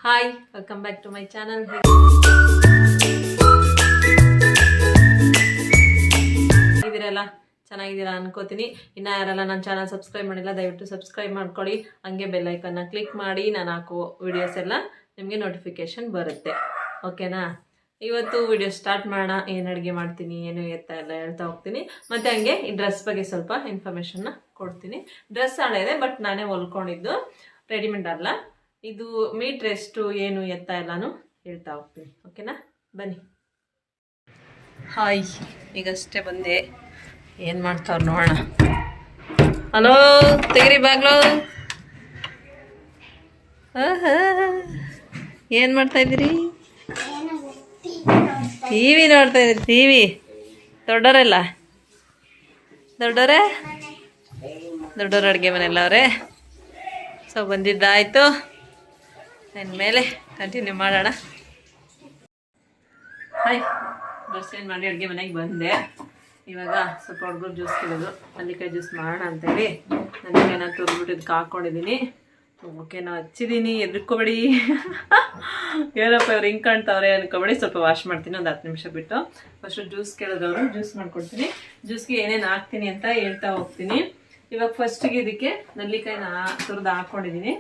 Hi, welcome back to my channel. ಇದೀರಲ್ಲ, ಚೆನ್ನಾಗಿದ್ದೀರಾ ಅನ್ಕೋತೀನಿ. ಇನ್ನು ಯಾರೆಲ್ಲ ನನ್ನ ಚಾನಲ್ ಸಬ್ಸ್ಕ್ರೈಬ್ ಮಾಡಿಲ್ಲ ದಯವಿಟ್ಟು ಸಬ್ಸ್ಕ್ರೈಬ್ ಮಾಡ್ಕೊಳ್ಳಿ. ಹಂಗೆ ಬೆಲ್ ಐಕನ್ನ ಕ್ಲಿಕ್ ಮಾಡಿ ನಾನು ಹಾಕೋ ವಿಡಿಯೋಸ್ ಎಲ್ಲ ನಿಮಗೆ ನೋಟಿಫಿಕೇಶನ್ ಬರುತ್ತೆ. ಓಕೆನಾ? ಇವತ್ತು ವಿಡಿಯೋ ಸ್ಟಾರ್ಟ್ ಮಾಡೋಣ. ಏನು ಅಡುಗೆ ಮಾಡ್ತೀನಿ, ಏನು ಎತ್ತ ಎಲ್ಲ ಹೇಳ್ತಾ ಹೋಗ್ತೀನಿ. ಮತ್ತು ಹಂಗೆ ಈ ಡ್ರೆಸ್ ಬಗ್ಗೆ ಸ್ವಲ್ಪ ಇನ್ಫಾರ್ಮೇಷನ್ನ ಕೊಡ್ತೀನಿ. ಡ್ರೆಸ್ ಹಳೆ ಇದೆ, ಬಟ್ ನಾನೇ ಹೊಲ್ಕೊಂಡಿದ್ದು, ರೆಡಿಮೇಡ್ ಅಲ್ಲ. ಇದು ಮೀಟ್ ಎಷ್ಟು ಏನು ಎತ್ತ ಎಲ್ಲಾನು ಹೇಳ್ತಾ ಹೋಗ್ತೀನಿ. ಓಕೆನಾ? ಬನ್ನಿ. ಹಾಯ್, ಈಗಷ್ಟೇ ಬಂದೆ. ಏನು ಮಾಡ್ತಾವ್ರು ನೋಡೋಣ. ಹಲೋ, ತೆಗಿರಿ ಬಾಗ್ಲು. ಏನು ಮಾಡ್ತಾ ಇದ್ದೀರಿ? ಟಿವಿ ನೋಡ್ತಾ ಇದ್ದೀರಿ? ಟಿವಿ ದೊಡ್ಡವರೆಲ್ಲ ದೊಡ್ಡವ್ರ ಅಡುಗೆ ಮನೆಯಲ್ಲ ಅವರೇ. ಸೊ ಬಂದಿದ್ದಾಯಿತು, ಇನ್ಮೇಲೆ ಕಂಟಿನ್ಯೂ ಮಾಡೋಣ. ಹಾಯ್, ಡ್ರೆಸ್ ಏನು ಮಾಡಿ ಅಡುಗೆ ಮನೆಗೆ ಬಂದೆ. ಇವಾಗ ಸ್ವಲ್ಪ ಹುಡುಗರು ಜ್ಯೂಸ್ ಕೇಳೋದು, ನೆಲ್ಲಿಕಾಯಿ ಜ್ಯೂಸ್ ಮಾಡೋಣ ಅಂತೇಳಿ ನೆಲ್ಲಿಕಾಯಿನ ತುರಿದ್ಬಿಟ್ಟು ಹಾಕ್ಕೊಂಡಿದ್ದೀನಿ. ಓಕೆನಾ, ಹಚ್ಚಿದ್ದೀನಿ, ಎದ್ರಿಕೋಬೇಡಿ. ಏನಪ್ಪ ಇವ್ರು ಹಿಂಗೆ ಕಾಣ್ತಾವ್ರೆ ಅನ್ಕೋಬೇಡಿ. ಸ್ವಲ್ಪ ವಾಶ್ ಮಾಡ್ತೀನಿ ಒಂದು 10 ನಿಮಿಷ ಬಿಟ್ಟು. ಫಸ್ಟು ಜ್ಯೂಸ್ ಕೇಳಿದವರು ಜ್ಯೂಸ್ ಮಾಡ್ಕೊಡ್ತೀನಿ. ಜ್ಯೂಸ್ಗೆ ಏನೇನು ಹಾಕ್ತೀನಿ ಅಂತ ಹೇಳ್ತಾ ಹೋಗ್ತೀನಿ. ಇವಾಗ ಫಸ್ಟಿಗೆ ಇದಕ್ಕೆ ನೆಲ್ಲಿಕಾಯಿನ ತುರಿದು ಹಾಕ್ಕೊಂಡಿದ್ದೀನಿ.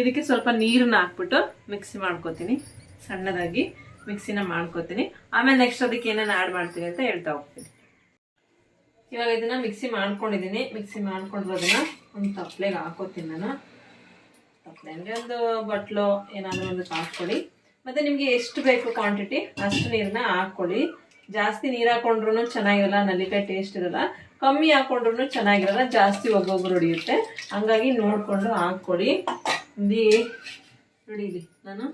ಇದಕ್ಕೆ ಸ್ವಲ್ಪ ನೀರನ್ನ ಹಾಕ್ಬಿಟ್ಟು ಮಿಕ್ಸಿ ಮಾಡ್ಕೊತೀನಿ, ಸಣ್ಣದಾಗಿ ಮಿಕ್ಸಿನ ಮಾಡ್ಕೊತೀನಿ. ಆಮೇಲೆ ನೆಕ್ಸ್ಟ್ ಅದಕ್ಕೆ ಏನೇನು ಆ್ಯಡ್ ಮಾಡ್ತೀನಿ ಅಂತ ಹೇಳ್ತಾ ಹೋಗ್ತೀನಿ. ಇವಾಗ ಇದನ್ನ ಮಿಕ್ಸಿ ಮಾಡ್ಕೊಂಡಿದ್ದೀನಿ. ಮಿಕ್ಸಿ ಮಾಡ್ಕೊಂಡಿರೋದನ್ನ ಒಂದು ತಪ್ಪಲೆಗೆ ಹಾಕೋತೀನಿ ನಾನು. ತಪ್ಪಲೆ ಅಂದರೆ ಒಂದು ಬಟ್ಲು ಏನಾದರೂ ಒಂದು ಹಾಕ್ಕೊಳ್ಳಿ. ಮತ್ತು ನಿಮಗೆ ಎಷ್ಟು ಬೇಕು ಕ್ವಾಂಟಿಟಿ ಅಷ್ಟು ನೀರನ್ನ ಹಾಕ್ಕೊಳ್ಳಿ. ಜಾಸ್ತಿ ನೀರು ಹಾಕೊಂಡ್ರು ಚೆನ್ನಾಗಿರಲ್ಲ, ನೆಲ್ಲಿಕಾಯಿ ಟೇಸ್ಟ್ ಇರಲ್ಲ. ಕಮ್ಮಿ ಹಾಕೊಂಡ್ರು ಚೆನ್ನಾಗಿರಲ್ಲ, ಜಾಸ್ತಿ ಒಬ್ಬೊಬ್ರು ಹೊಡಿಯುತ್ತೆ. ಹಂಗಾಗಿ ನೋಡಿಕೊಂಡು ಹಾಕ್ಕೊಳ್ಳಿ. ನೋಡಿ, ಇಲ್ಲಿ ನಾನು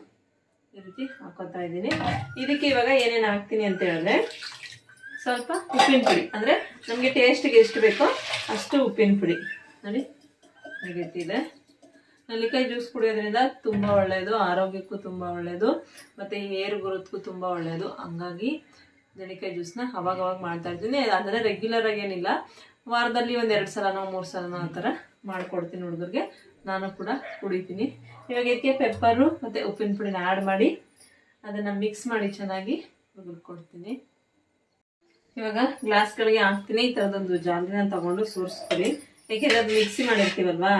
ಈ ರೀತಿ ಹಾಕೋತಾ ಇದ್ದೀನಿ. ಇದಕ್ಕೆ ಇವಾಗ ಏನೇನು ಹಾಕ್ತೀನಿ ಅಂತ ಹೇಳಿದ್ರೆ, ಸ್ವಲ್ಪ ಉಪ್ಪಿನ ಪುಡಿ, ಅಂದರೆ ನಮಗೆ ಟೇಸ್ಟಿಗೆ ಎಷ್ಟು ಬೇಕೋ ಅಷ್ಟು ಉಪ್ಪಿನ ಪುಡಿ. ನೋಡಿ ಈ ರೀತಿ ಇದೆ. ನೆಲ್ಲಿಕಾಯಿ ಜ್ಯೂಸ್ ಕುಡಿಯೋದ್ರಿಂದ ತುಂಬ ಒಳ್ಳೆಯದು, ಆರೋಗ್ಯಕ್ಕೂ ತುಂಬ ಒಳ್ಳೆಯದು, ಮತ್ತು ಹೇರ್ ಗ್ರೋತ್ಗೂ ತುಂಬ ಒಳ್ಳೆಯದು. ಹಂಗಾಗಿ ನೆಲ್ಲಿಕಾಯಿ ಜ್ಯೂಸ್ನ ಅವಾಗವಾಗ ಮಾಡ್ತಾ ಇರ್ತೀನಿ. ಅಂದರೆ ರೆಗ್ಯುಲರ್ ಆಗಿ ಏನಿಲ್ಲ, ವಾರದಲ್ಲಿ ಒಂದು 2 ಸಲನೋ 3 ಸಲನೋ ಆ ಥರ ಮಾಡಿಕೊಡ್ತೀನಿ ಹುಡುಗರಿಗೆ. ನಾನು ಕೂಡ ಕುಡಿತೀನಿ. ಇವಾಗ ಇದಕ್ಕೆ ಪೆಪ್ಪರು ಮತ್ತು ಉಪ್ಪಿನ ಪುಡಿನ ಆ್ಯಡ್ ಮಾಡಿ ಅದನ್ನು ಮಿಕ್ಸ್ ಮಾಡಿ ಚೆನ್ನಾಗಿ ಹುಡುಗರಿಗೆ ಕೊಡ್ತೀನಿ. ಇವಾಗ ಗ್ಲಾಸ್ಗಳಿಗೆ ಹಾಕ್ತೀನಿ. ಈ ಥರದೊಂದು ಜಾಲಿನ ತೊಗೊಂಡು ಸೋರಿಸ್ತೀನಿ. ಏಕೆಂದರೆ ಅದು ಮಿಕ್ಸಿ ಮಾಡಿರ್ತೀವಲ್ವಾ,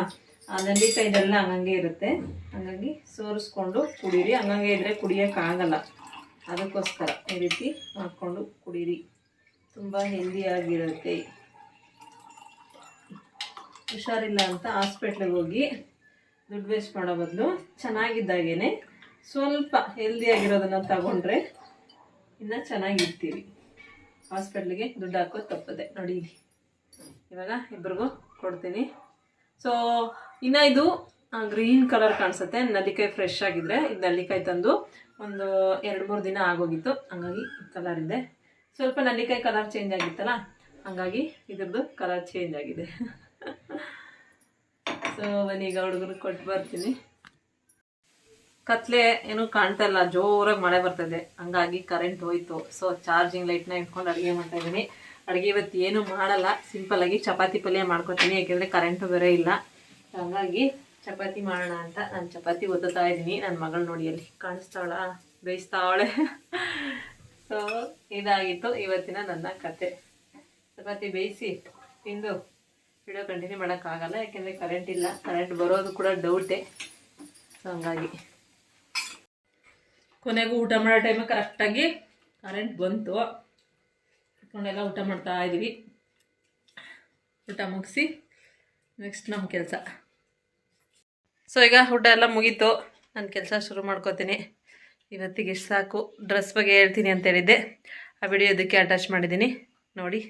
ಆ ನೆಲ್ಲಿಕಾಯ್ದೆಲ್ಲ ಹಂಗಂಗೆ ಇರುತ್ತೆ. ಹಂಗಾಗಿ ಸೋರಿಸ್ಕೊಂಡು ಕುಡೀರಿ. ಹಂಗಂಗೆ ಇದ್ದರೆ ಕುಡಿಯೋಕ್ಕಾಗಲ್ಲ. ಅದಕ್ಕೋಸ್ಕರ ಈ ರೀತಿ ಹಾಕ್ಕೊಂಡು ಕುಡೀರಿ, ತುಂಬ ಹೆಲ್ದಿಯಾಗಿರುತ್ತೆ. ಹುಷಾರಿಲ್ಲ ಅಂತ ಹಾಸ್ಪಿಟ್ಲಿಗೆ ಹೋಗಿ ದುಡ್ಡು ವೇಸ್ಟ್ ಮಾಡೋ ಬದಲು ಚೆನ್ನಾಗಿದ್ದಾಗೇ ಸ್ವಲ್ಪ ಹೆಲ್ದಿಯಾಗಿರೋದನ್ನು ತಗೊಂಡ್ರೆ ಇನ್ನೂ ಚೆನ್ನಾಗಿರ್ತೀವಿ. ಹಾಸ್ಪಿಟ್ಲಿಗೆ ದುಡ್ಡು ಹಾಕೋದು ತಪ್ಪದೆ. ನೋಡಿ, ಇವಾಗ ಇಬ್ರಿಗೂ ಕೊಡ್ತೀನಿ. ಸೊ ಇನ್ನು ಇದು ಗ್ರೀನ್ ಕಲರ್ ಕಾಣಿಸುತ್ತೆ. ನೆಲ್ಲಿಕಾಯಿ ಫ್ರೆಶ್ ಆಗಿದ್ರೆ, ಇದು ನೆಲ್ಲಿಕಾಯಿ ತಂದು ಒಂದು 2-3 ದಿನ ಆಗೋಗಿತ್ತು, ಹಂಗಾಗಿ ಕಲರ್ ಇದೆ. ಸ್ವಲ್ಪ ನೆಲ್ಲಿಕಾಯಿ ಕಲರ್ ಚೇಂಜ್ ಆಗಿತ್ತಲ್ಲ, ಹಂಗಾಗಿ ಇದ್ರದ್ದು ಕಲರ್ ಚೇಂಜ್ ಆಗಿದೆ. ಸೊ ಈಗ ಹುಡುಗರು ಕೊಟ್ಟು ಬರ್ತೀನಿ. ಕತ್ಲೆ ಏನೂ ಕಾಣ್ತಾ ಇಲ್ಲ, ಜೋರಾಗಿ ಮಳೆ ಬರ್ತದೆ, ಹಂಗಾಗಿ ಕರೆಂಟ್ ಹೋಯ್ತು. ಸೊ ಚಾರ್ಜಿಂಗ್ ಲೈಟ್ನ ಇಟ್ಕೊಂಡು ಅಡುಗೆ ಮಾಡ್ತಾ ಇದ್ದೀನಿ. ಅಡುಗೆ ಇವತ್ತು ಏನೂ ಮಾಡಲ್ಲ, ಸಿಂಪಲ್ಲಾಗಿ ಚಪಾತಿ ಪಲ್ಯ ಮಾಡ್ಕೊತೀನಿ. ಯಾಕೆಂದರೆ ಕರೆಂಟು ಬೇರೆ ಇಲ್ಲ. ಹಂಗಾಗಿ ಚಪಾತಿ ಮಾಡೋಣ ಅಂತ ನಾನು ಚಪಾತಿ ಒತ್ತುತ್ತಾ ಇದ್ದೀನಿ. ನನ್ನ ಮಗಳು ನೋಡಿ ಅಲ್ಲಿ ಕಾಣಿಸ್ತಾವಳ, ಬೇಯಿಸ್ತಾವಳೆ. ಸೊ ಇದಾಗಿತ್ತು ಇವತ್ತಿನ ನನ್ನ ಕತೆ. ಚಪಾತಿ ಬೇಯಿಸಿ ತಿಂದು ವಿಡಿಯೋ ಕಂಟಿನ್ಯೂ ಮಾಡೋಕ್ಕಾಗಲ್ಲ, ಯಾಕೆಂದರೆ ಕರೆಂಟ್ ಇಲ್ಲ. ಕರೆಂಟ್ ಬರೋದು ಕೂಡ ಡೌಟೇ. ಸೊ ಹಂಗಾಗಿ ಕೊನೆಗೂ ಊಟ ಮಾಡೋ ಟೈಮಿಗೆ ಕರೆಕ್ಟಾಗಿ ಕರೆಂಟ್ ಬಂತು. ಇಟ್ಕೊಂಡೆಲ್ಲ ಊಟ ಮಾಡ್ತಾ ಇದ್ದೀವಿ. ಊಟ ಮುಗಿಸಿ ನೆಕ್ಸ್ಟ್ ನಮ್ಮ ಕೆಲಸ. ಸೊ ಈಗ ಊಟ ಎಲ್ಲ ಮುಗೀತು, ನನ್ನ ಕೆಲಸ ಶುರು ಮಾಡ್ಕೋತೀನಿ. ಇವತ್ತಿಗೆ ಇಷ್ಟು ಸಾಕು. ಡ್ರೆಸ್ ಬಗ್ಗೆ ಹೇಳ್ತೀನಿ ಅಂತ ಹೇಳಿದ್ದೆ, ಆ ವಿಡಿಯೋ ಇದಕ್ಕೆ ಅಟ್ಯಾಚ್ ಮಾಡಿದ್ದೀನಿ ನೋಡಿ.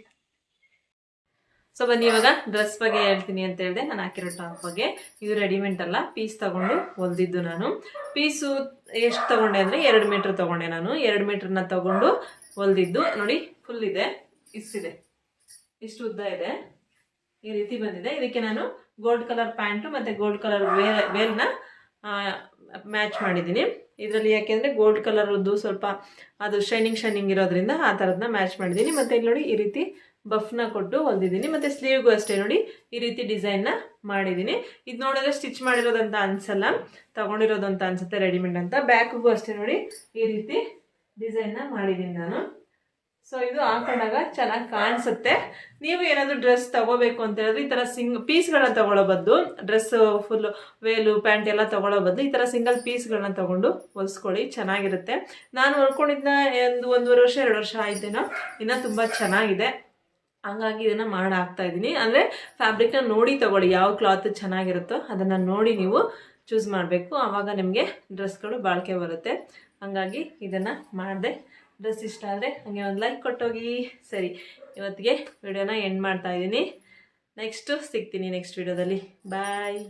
ಸೊ ಬನ್ನಿ, ಇವಾಗ ಡ್ರೆಸ್ ಬಗ್ಗೆ ಹೇಳ್ತೀನಿ ಅಂತ ಹೇಳಿದೆ. ನಾನು ಹಾಕಿರೋ ಟಾಪ್ ಬಗ್ಗೆ. ಇದು ರೆಡಿಮೇಡ್ ಅಲ್ಲ, ಪೀಸ್ ತೊಗೊಂಡು ಹೊಲ್ದಿದ್ದು ನಾನು. ಪೀಸು ಎಷ್ಟು ತೊಗೊಂಡೆ ಅಂದರೆ 2 ಮೀಟ್ರ್ ತೊಗೊಂಡೆ ನಾನು. 2 ಮೀಟ್ರನ್ನ ತೊಗೊಂಡು ಹೊಲ್ದಿದ್ದು. ನೋಡಿ, ಫುಲ್ ಇದೆ, ಇಷ್ಟಿದೆ, ಇಷ್ಟು ಉದ್ದ ಇದೆ, ಈ ರೀತಿ ಬಂದಿದೆ. ಇದಕ್ಕೆ ನಾನು ಗೋಲ್ಡ್ ಕಲರ್ ಪ್ಯಾಂಟು ಮತ್ತು ಗೋಲ್ಡ್ ಕಲರ್ ವೇಲ್ನ ಮ್ಯಾಚ್ ಮಾಡಿದ್ದೀನಿ ಇದರಲ್ಲಿ. ಯಾಕೆಂದರೆ ಗೋಲ್ಡ್ ಕಲರ್ದು ಸ್ವಲ್ಪ ಅದು ಶೈನಿಂಗ್ ಇರೋದ್ರಿಂದ ಆ ಥರದನ್ನ ಮ್ಯಾಚ್ ಮಾಡಿದ್ದೀನಿ. ಮತ್ತು ಇಲ್ಲಿ ನೋಡಿ ಈ ರೀತಿ ಬಫ್ನ ಕೊಟ್ಟು ಹೊಲ್ದಿದ್ದೀನಿ. ಮತ್ತು ಸ್ಲೀವ್ಗೂ ಅಷ್ಟೇ ನೋಡಿ ಈ ರೀತಿ ಡಿಸೈನ್ನ ಮಾಡಿದ್ದೀನಿ. ಇದು ನೋಡಿದ್ರೆ ಸ್ಟಿಚ್ ಮಾಡಿರೋದಂತ ಅನ್ಸಲ್ಲ, ತಗೊಂಡಿರೋದಂತ ಅನ್ಸುತ್ತೆ, ರೆಡಿಮೇಡ್ ಅಂತ. ಬ್ಯಾಕ್ಗೂ ಅಷ್ಟೇ ನೋಡಿ ಈ ರೀತಿ ಡಿಸೈನ್ನ ಮಾಡಿದ್ದೀನಿ ನಾನು. ಸೊ ಇದು ಹಾಕೊಂಡಾಗ ಚೆನ್ನಾಗಿ ಕಾಣಿಸುತ್ತೆ. ನೀವು ಏನಾದರೂ ಡ್ರೆಸ್ ತಗೋಬೇಕು ಅಂತ ಹೇಳಿದ್ರೆ ಈ ಥರ ಪೀಸ್ಗಳನ್ನ ತಗೊಳ್ಳೋ ಬದಲು, ಡ್ರೆಸ್ ಫುಲ್ ವೇಲು ಪ್ಯಾಂಟ್ ಎಲ್ಲ ತಗೊಳ್ಳೋ ಬದಲು ಈ ಥರ ಸಿಂಗಲ್ ಪೀಸ್ಗಳನ್ನ ತಗೊಂಡು ಹೊಲಿಸ್ಕೊಳ್ಳಿ, ಚೆನ್ನಾಗಿರುತ್ತೆ. ನಾನು ಹೊಲ್ಕೊಂಡಿದ್ದ ಒಂದೂವರೆ ವರ್ಷ 2 ವರ್ಷ ಆಯ್ತೇನೋ, ಇನ್ನೂ ತುಂಬ ಚೆನ್ನಾಗಿದೆ. ಹಂಗಾಗಿ ಇದನ್ನು ಮಾಡಿ ಹಾಕ್ತಾ ಇದ್ದೀನಿ. ಅಂದರೆ ಫ್ಯಾಬ್ರಿಕ್ನ ನೋಡಿ ತಗೊಳ್ಳಿ, ಯಾವ ಕ್ಲಾತ್ ಚೆನ್ನಾಗಿರುತ್ತೋ ಅದನ್ನು ನೋಡಿ ನೀವು ಚೂಸ್ ಮಾಡಬೇಕು, ಆವಾಗ ನಿಮಗೆ ಡ್ರೆಸ್ಗಳು ಬಾಳಿಕೆ ಬರುತ್ತೆ. ಹಾಗಾಗಿ ಇದನ್ನು ಮಾಡಿದೆ. ಡ್ರೆಸ್ ಇಷ್ಟ ಆದರೆ ಹಾಗೆ ಒಂದು ಲೈಕ್ ಕೊಟ್ಟೋಗಿ. ಸರಿ, ಇವತ್ತಿಗೆ ವಿಡಿಯೋನ ಎಂಡ್ ಮಾಡ್ತಾ ಇದ್ದೀನಿ. ನೆಕ್ಸ್ಟು ಸಿಗ್ತೀನಿ ನೆಕ್ಸ್ಟ್ ವಿಡಿಯೋದಲ್ಲಿ. ಬಾಯ್.